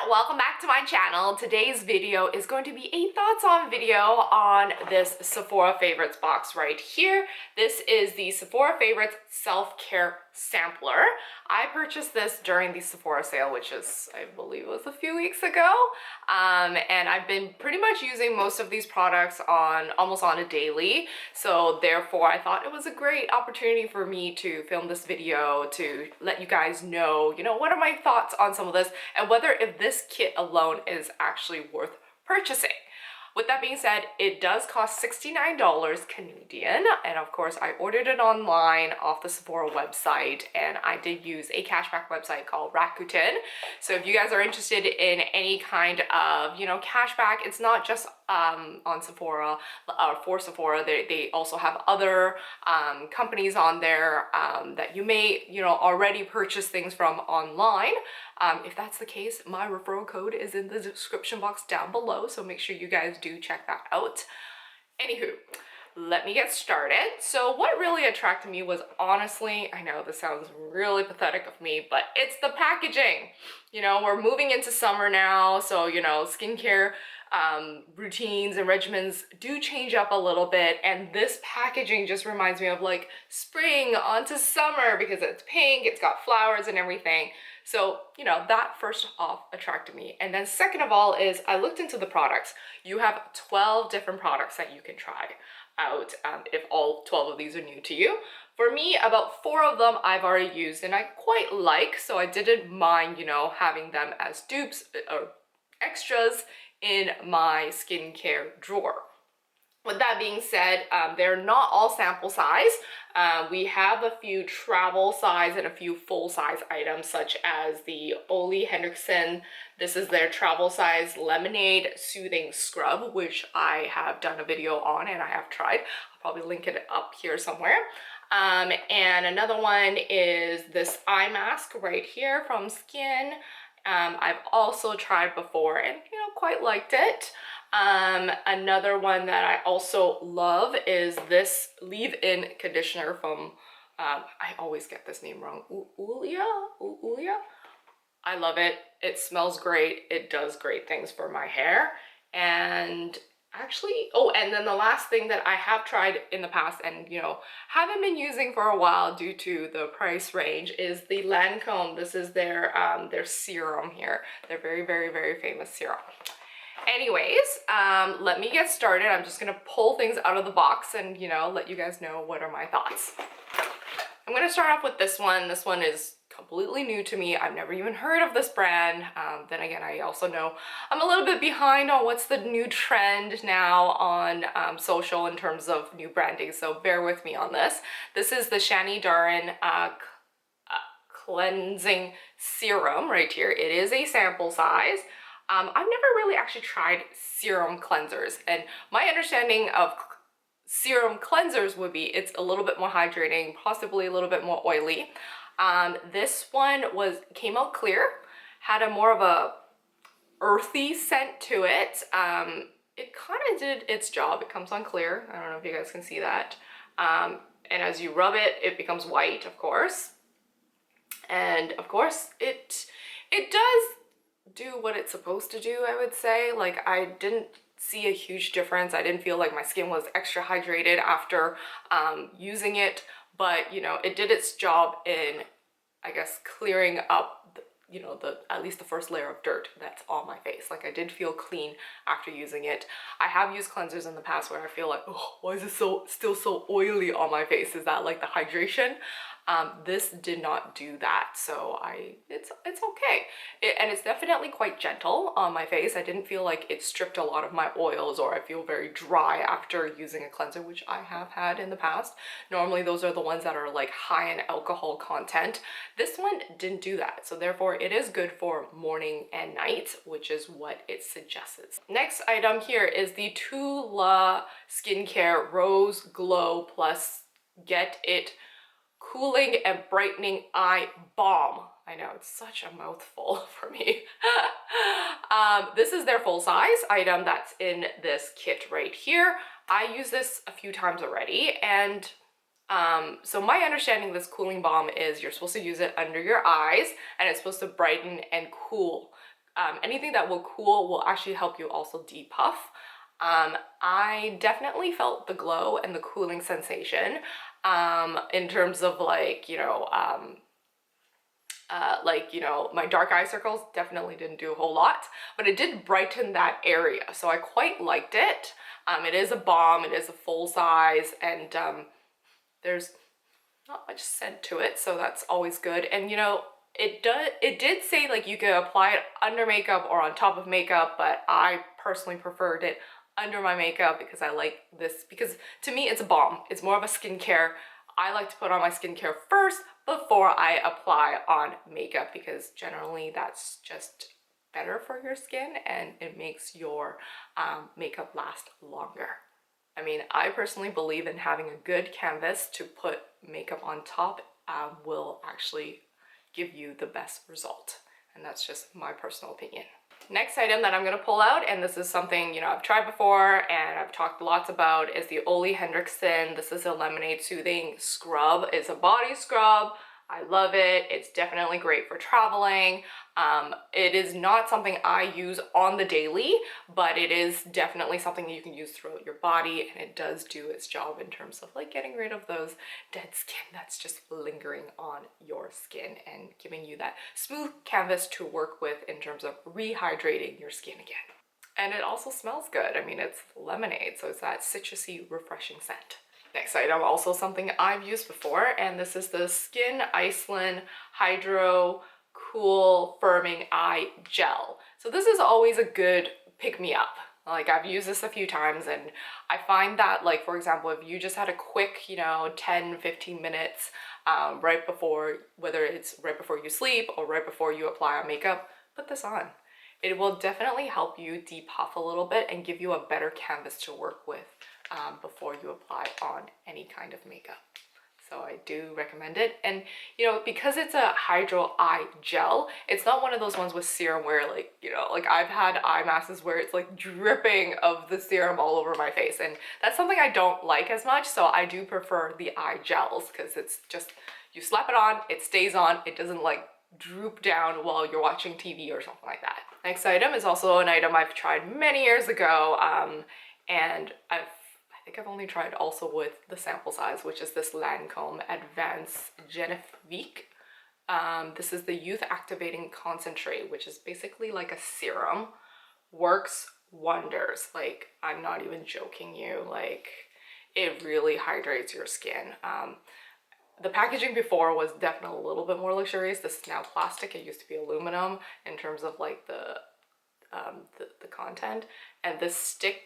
welcome back to my channel. Today's video is going to be a thoughts on video on this Sephora favorites box right here. This is the Sephora favorites self-care sampler. I purchased this during the Sephora sale, which is, I believe it was a few weeks ago. And I've been pretty much using most of these products almost on a daily. So therefore I thought it was a great opportunity for me to film this video to let you guys know, what are my thoughts on some of this and whether if this kit alone is actually worth purchasing. With that being said, it does cost $69 Canadian, and of course I ordered it online off the Sephora website, and I did use a cashback website called Rakuen. So if you guys are interested in any kind of, cashback, it's not just on Sephora or for Sephora. They also have other companies on there that you may, already purchase things from online. If that's the case, my referral code is in the description box down below, so make sure you guys do check that out. Anywho, let me get started. So what really attracted me was, honestly, I know this sounds really pathetic of me, but it's the packaging. We're moving into summer now, so skincare routines and regimens do change up a little bit, and this packaging just reminds me of like spring onto summer because it's pink, it's got flowers and everything. So, that first off attracted me. And then second of all is I looked into the products. You have 12 different products that you can try out if all 12 of these are new to you. For me, about 4 of them I've already used and I quite like, so I didn't mind, having them as dupes or extras in my skincare drawer. With that being said, they're not all sample size. We have a few travel size and a few full size items, such as the OLEHENRIKSEN. This is their travel size lemonade soothing scrub, which I have done a video on and I have tried. I'll probably link it up here somewhere. And another one is this eye mask right here from Skyn. I've also tried before and quite liked it. Another one that I also love is this leave-in conditioner from I always get this name wrong, ILIA. I love it. It smells great. It does great things for my hair. And actually, and then the last thing that I have tried in the past and haven't been using for a while due to the price range is the Lancôme. This is their serum here. They're very, very, very famous serum. Anyways, let me get started. I'm just gonna pull things out of the box and let you guys know what are my thoughts. I'm gonna start off with this one. This one is completely new to me. I've never even heard of this brand. Then again, I also know I'm a little bit behind on what's the new trend now on social in terms of new branding, so bear with me on this. This is the Shani Darden cleansing serum right here. It is a sample size. I've never really actually tried serum cleansers, and my understanding of serum cleansers would be it's a little bit more hydrating, possibly a little bit more oily. This one came out clear, had a more of a earthy scent to it. It kind of did its job. It comes on clear. I don't know if you guys can see that. And as you rub it, it becomes white, of course. And of course, it does do what it's supposed to do, I would say. Like, I didn't see a huge difference. I didn't feel like my skin was extra hydrated after using it, but it did its job in, I guess, clearing up at least the first layer of dirt that's on my face. Like, I did feel clean after using it. I have used cleansers in the past where I feel like, oh, why is it still so oily on my face? Is that like the hydration? This did not do that, so it's okay. And it's definitely quite gentle on my face. I didn't feel like it stripped a lot of my oils, or I feel very dry after using a cleanser, which I have had in the past. Normally those are the ones that are like high in alcohol content. This one didn't do that, so therefore it is good for morning and night, which is what it suggests. Next item here is the TULA Skincare Rose Glow Plus Get It Cooling and Brightening Eye Balm. I know, it's such a mouthful for me. This is their full size item that's in this kit right here. I use this a few times already, and so my understanding of this cooling balm is you're supposed to use it under your eyes, and it's supposed to brighten and cool anything that will cool will actually help you also depuff. I definitely felt the glow and the cooling sensation in terms of like, my dark eye circles definitely didn't do a whole lot, but it did brighten that area. So I quite liked it. It is a balm, it is a full size, and there's not much scent to it, so that's always good. And it did say like you could apply it under makeup or on top of makeup, but I personally preferred it under my makeup because I like this, because to me it's a balm. It's more of a skincare. I like to put on my skincare first before I apply on makeup, because generally that's just better for your skin and it makes your makeup last longer. I mean, I personally believe in having a good canvas to put makeup on top will actually give you the best result. And that's just my personal opinion. Next item that I'm going to pull out, and this is something, I've tried before and I've talked lots about, is the OLEHENRIKSEN. This is a Lemonade Soothing Scrub. It's a body scrub. I love it. It's definitely great for traveling. It is not something I use on the daily, but it is definitely something you can use throughout your body, and it does do its job in terms of like getting rid of those dead skin that's just lingering on your skin and giving you that smooth canvas to work with in terms of rehydrating your skin again. And it also smells good. I mean, it's lemonade, so it's that citrusy, refreshing scent. Next item, also something I've used before, and this is the Skyn ICELAND Hydro Cool Firming Eye Gel. So this is always a good pick-me-up. Like, I've used this a few times, and I find that, like, for example, if you just had a quick, 10-15 minutes right before, whether it's right before you sleep or right before you apply on makeup, put this on. It will definitely help you depuff a little bit and give you a better canvas to work with before you apply on any kind of makeup. So I do recommend it. And because it's a hydro eye gel, it's not one of those ones with serum where like I've had eye masks where it's like dripping of the serum all over my face, and that's something I don't like as much. So I do prefer the eye gels, because it's just, you slap it on, it stays on, it doesn't like droop down while you're watching TV or something like that. Next item is also an item I've tried many years ago, and I think I've only tried also with the sample size, which is this Lancôme Advanced Génifique. This is the Youth Activating Concentrate, which is basically like a serum. Works wonders. Like, I'm not even joking you. Like, it really hydrates your skin. The packaging before was definitely a little bit more luxurious. This is now plastic. It used to be aluminum in terms of like the content. And this stick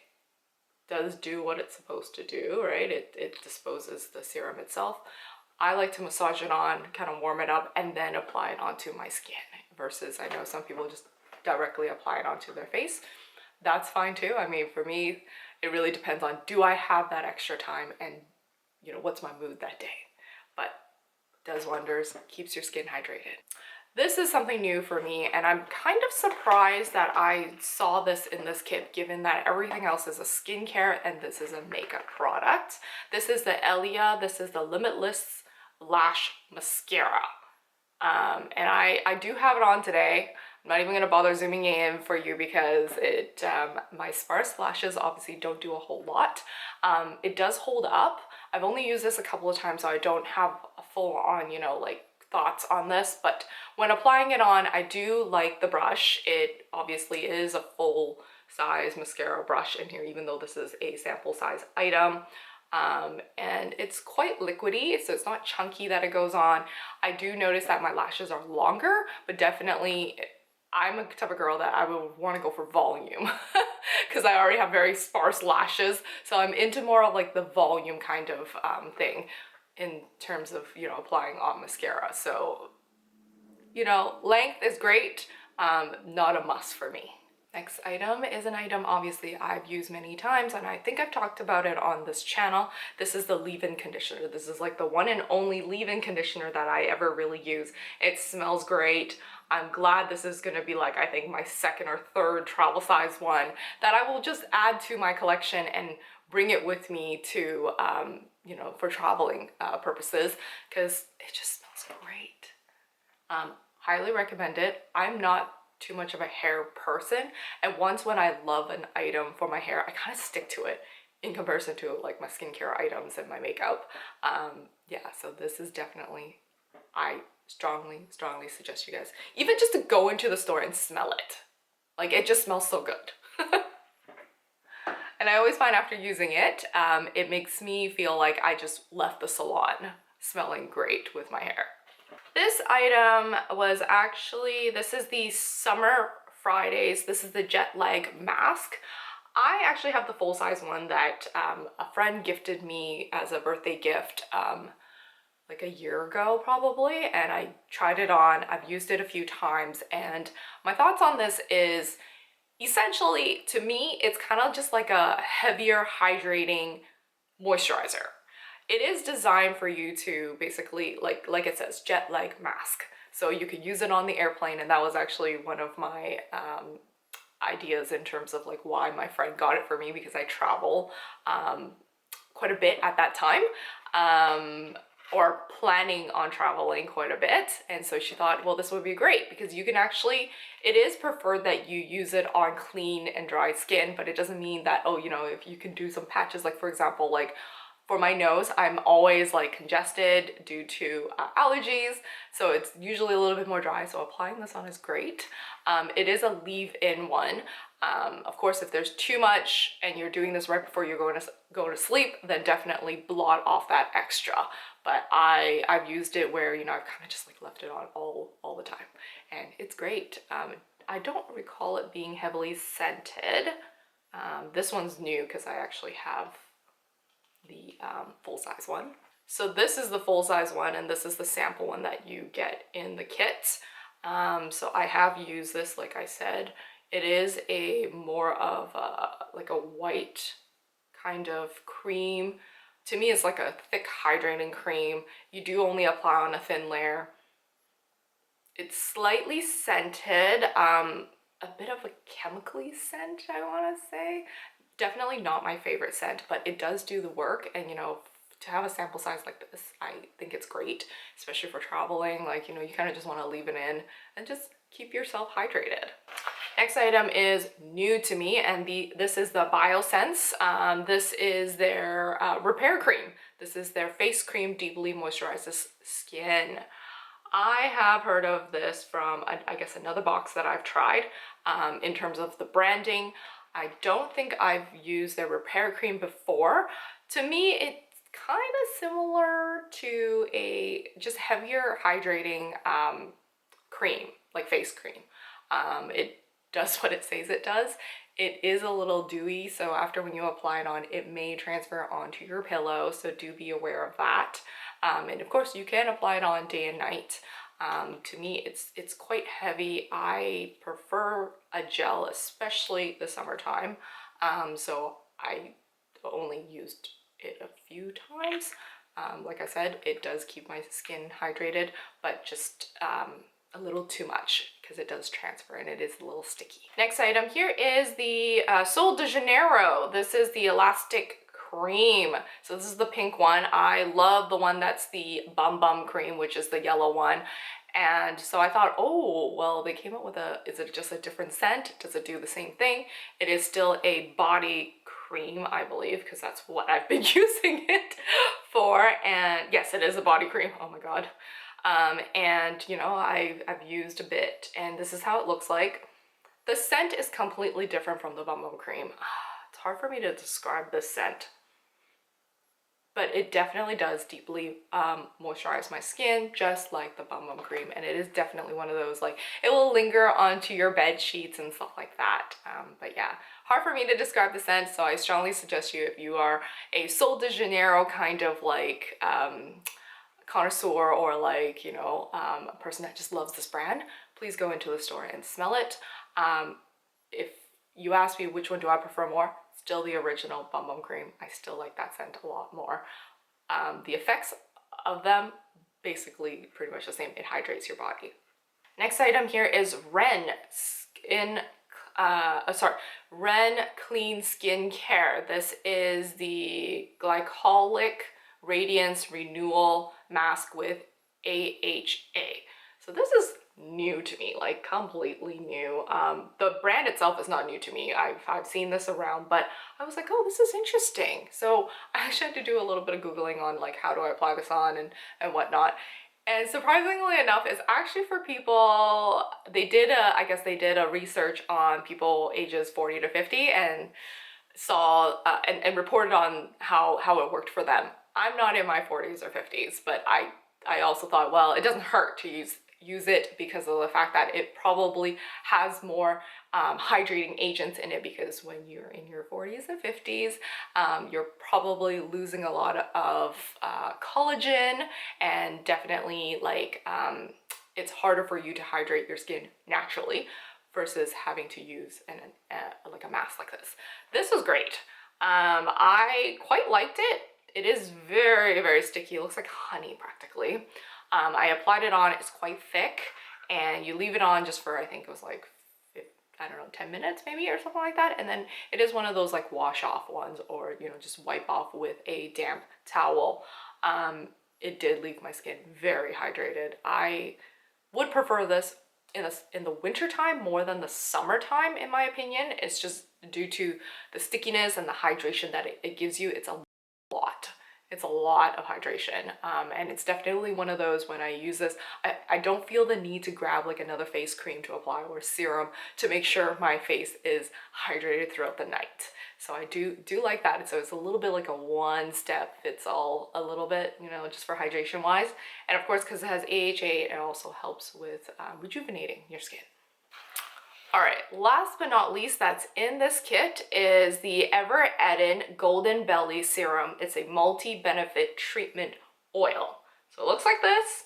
does do what it's supposed to do, right? It disposes the serum itself. I like to massage it on, kind of warm it up, and then apply it onto my skin, versus I know some people just directly apply it onto their face. That's fine too. I mean, for me, it really depends on, do I have that extra time, and what's my mood that day. But does wonders, keeps your skin hydrated. This is something new for me, and I'm kind of surprised that I saw this in this kit, given that everything else is a skincare and this is a makeup product. This is the ILIA. This is the Limitless Lash Mascara. And I do have it on today. I'm not even going to bother zooming in for you because my sparse lashes obviously don't do a whole lot. It does hold up. I've only used this a couple of times, so I don't have a full on, like, thoughts on this, but when applying it on, I do like the brush. It obviously is a full size mascara brush in here, even though this is a sample size item. And it's quite liquidy, so it's not chunky that it goes on. I do notice that my lashes are longer, but definitely I'm a type of girl that I would want to go for volume because I already have very sparse lashes. So I'm into more of like the volume kind of thing in terms of, applying on mascara. So, length is great, not a must for me. Next item is an item obviously I've used many times, and I think I've talked about it on this channel. This is the leave-in conditioner. This is like the one and only leave-in conditioner that I ever really use. It smells great. I'm glad this is going to be like, I think, my second or third travel size one that I will just add to my collection and bring it with me to, for traveling purposes, because it just smells great. Highly recommend it. I'm not too much of a hair person, and once when I love an item for my hair, I kind of stick to it in comparison to like my skincare items and my makeup. Yeah, so this is definitely, I strongly suggest you guys even just to go into the store and smell it. Like, it just smells so good. And I always find after using it, it makes me feel like I just left the salon smelling great with my hair. This item was actually, this is the Summer Fridays. This is the Jet Lag Mask. I actually have the full-size one that a friend gifted me as a birthday gift like a year ago probably, and I tried it on. I've used it a few times, and my thoughts on this is, essentially, to me, it's kind of just like a heavier hydrating moisturizer. It is designed for you to basically, like it says, jet lag mask. So you could use it on the airplane, and that was actually one of my ideas in terms of like why my friend got it for me, because I travel quite a bit at that time. Or planning on traveling quite a bit, and so she thought, well, this would be great because you can actually, it is preferred that you use it on clean and dry skin, but it doesn't mean that, oh, you know, if you can do some patches, like for example, like for my nose, I'm always like congested due to allergies, so it's usually a little bit more dry, so applying this on is great. It is a leave-in one. Of course, if there's too much and you're doing this right before you're going to sleep, then definitely blot off that extra. But I've used it where, you know, I've kind of just like left it on all the time, and it's great. I don't recall it being heavily scented. This one's new because I actually have the full-size one. So this is the full-size one, and this is the sample one that you get in the kit. So I have used this, like I said. It is a more of like a white kind of cream. To me, it's like a thick hydrating cream. You do only apply on a thin layer. It's slightly scented, a bit of a chemically scent, I want to say. Definitely not my favorite scent, but it does do the work, and you know, to have a sample size like this, I think it's great, especially for traveling. Like, you know, you kind of just want to leave it in and just keep yourself hydrated. Next item is new to me, and this is the Biossance. This is their repair cream. This is their face cream, deeply moisturizes skin. I have heard of this from, I guess, another box that I've tried. In terms of the branding, I don't think I've used their repair cream before. To me, it's kind of similar to a just heavier hydrating cream, like face cream. It does what it says it does. It is a little dewy, so after when you apply it on, it may transfer onto your pillow, so do be aware of that. And of course, you can apply it on day and night. To me, it's quite heavy. I prefer a gel, especially the summertime. So I only used it a few times. Like I said, it does keep my skin hydrated, but just a little too much because it does transfer and it is a little sticky. Next item here is the Sol de Janeiro. This is the Elasti-Cream. So this is the pink one. I love the one that's the Bum cream, which is the yellow one. And so I thought, oh, well, they came up with is it just a different scent? Does it do the same thing? It is still a body cream, I believe, because that's what I've been using it for. And yes, it is a body cream. Oh my God. And you know, I've used a bit, and this is how it looks like. The scent is completely different from the Bum cream. It's hard for me to describe this scent, but it definitely does deeply moisturize my skin, just like the Bum cream. And it is definitely one of those, like, it will linger onto your bed sheets and stuff like that. But yeah, hard for me to describe the scent, so I strongly suggest you, if you are a Sol de Janeiro kind of like connoisseur, or like, you know, a person that just loves this brand, please go into the store and smell it. If you ask me which one do I prefer more, still the original Bum cream. I still like that scent a lot more. The effects of them, basically pretty much the same. It hydrates your body. Next item here is Ren Clean Skin Care. This is the Glycolic Radiance Renewal Mask with AHA. So this is new to me, like completely new. The brand itself is not new to me. I've seen this around, but I was like, oh, this is interesting. So I actually had to do a little bit of Googling on like how do I apply this on and whatnot. And surprisingly enough, it's actually for people, they did a, I guess they did a research on people ages 40 to 50 and saw and reported on how it worked for them. I'm not in my 40s or 50s, but I also thought, well, it doesn't hurt to use it because of the fact that it probably has more hydrating agents in it, because when you're in your 40s and 50s, you're probably losing a lot of collagen, and definitely like it's harder for you to hydrate your skin naturally versus having to use like a mask like this. This was great. I quite liked it. It is very, very sticky. It looks like honey practically. I applied it on. It's quite thick, and you leave it on just for, I think it was like, I don't know, 10 minutes maybe or something like that. And then it is one of those like wash off ones, or, you know, just wipe off with a damp towel. It did leave my skin very hydrated. I would prefer this in the winter time more than the summertime, in my opinion. It's just due to the stickiness and the hydration that it gives you. It's a lot. It's a lot of hydration, and it's definitely one of those, when I use this, I don't feel the need to grab like another face cream to apply or serum to make sure my face is hydrated throughout the night. So I do like that. So it's a little bit like a one step fits all, a little bit, you know, just for hydration wise. And of course, because it has AHA, it also helps with rejuvenating your skin. All right, last but not least that's in this kit is the Evereden Golden Belly Serum. It's a multi-benefit treatment oil. So it looks like this.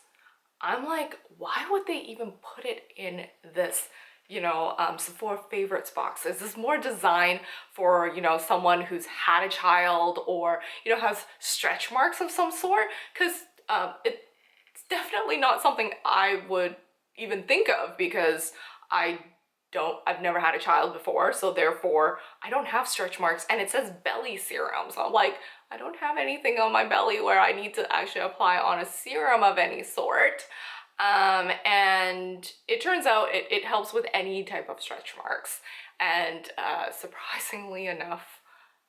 I'm like, why would they even put it in this, you know, Sephora favorites box? Is this more designed for, you know, someone who's had a child, or, you know, has stretch marks of some sort? Because it's definitely not something I would even think of, because I've never had a child before, so therefore I don't have stretch marks, and it says belly serum. So I'm like, I don't have anything on my belly where I need to actually apply on a serum of any sort. And it turns out it helps with any type of stretch marks. And surprisingly enough,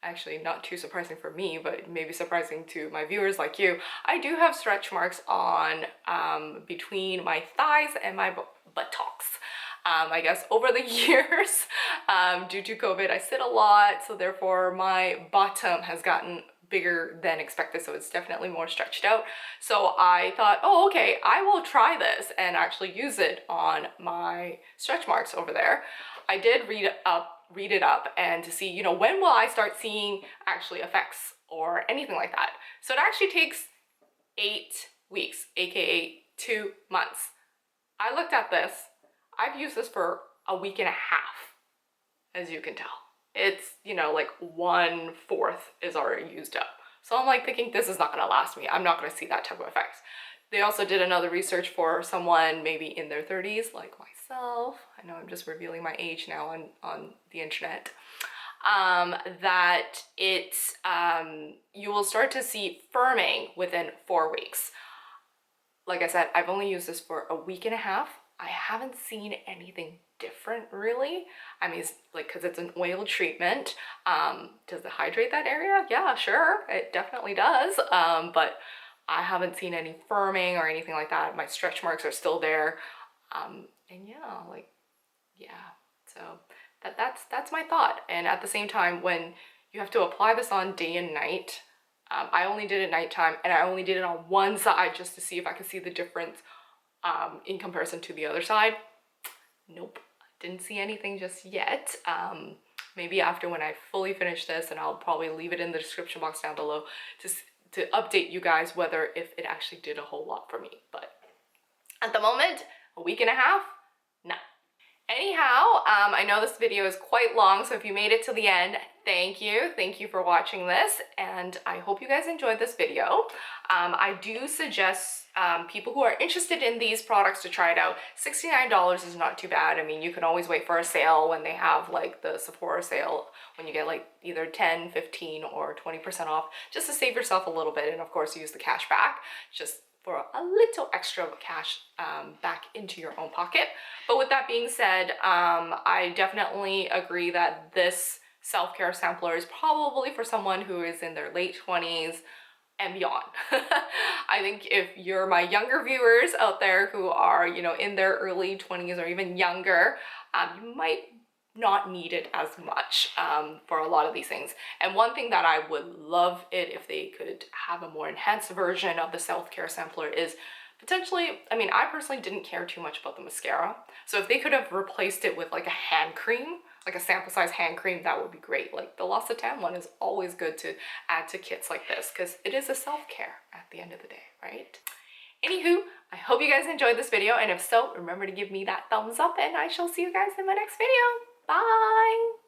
actually not too surprising for me, but maybe surprising to my viewers like you, I do have stretch marks on between my thighs and my buttocks. I guess over the years, due to COVID, I sit a lot, so therefore my bottom has gotten bigger than expected, so it's definitely more stretched out. So I thought, oh, okay, I will try this and actually use it on my stretch marks over there. I did read it up and to see, you know, when will I start seeing actually effects or anything like that. So it actually takes 8 weeks, aka 2 months. I looked at this. I've used this for a week and a half, as you can tell. It's, you know, like 1/4 is already used up. So I'm like thinking, this is not gonna last me. I'm not gonna see that type of effects. They also did another research for someone maybe in their 30s, like myself. I know I'm just revealing my age now on the internet. That it's, you will start to see firming within 4 weeks. Like I said, I've only used this for a week and a half. I haven't seen anything different really. I mean, it's like, because it's an oil treatment. Does it hydrate that area? Yeah, sure, it definitely does. But I haven't seen any firming or anything like that. My stretch marks are still there. And yeah, like, yeah, so that's my thought. And at the same time, when you have to apply this on day and night, I only did it nighttime, and I only did it on one side just to see if I could see the difference in comparison to the other side. Nope, didn't see anything just yet. Maybe after, when I fully finish this, and I'll probably leave it in the description box down below to update you guys whether if it actually did a whole lot for me. But at the moment, a week and a half, no. Anyhow, I know this video is quite long, so if you made it to the end, thank you. Thank you for watching this, and I hope you guys enjoyed this video. I do suggest people who are interested in these products to try it out. $69 is not too bad. I mean, you can always wait for a sale when they have like the Sephora sale, when you get like either 10, 15, or 20% off, just to save yourself a little bit, and of course use the cash back just for a little extra cash back into your own pocket. But with that being said, I definitely agree that this self-care sampler is probably for someone who is in their late 20s and beyond. I think if you're my younger viewers out there who are, you know, in their early 20s or even younger, you might not need it as much for a lot of these things. And one thing that I would love it if they could have a more enhanced version of the self-care sampler is potentially, I mean, I personally didn't care too much about the mascara. So if they could have replaced it with like a hand cream, like a sample size hand cream, that would be great. Like the L'Occitane one is always good to add to kits like this because it is a self-care at the end of the day, right? Anywho, I hope you guys enjoyed this video, and if so, remember to give me that thumbs up, and I shall see you guys in my next video. Bye!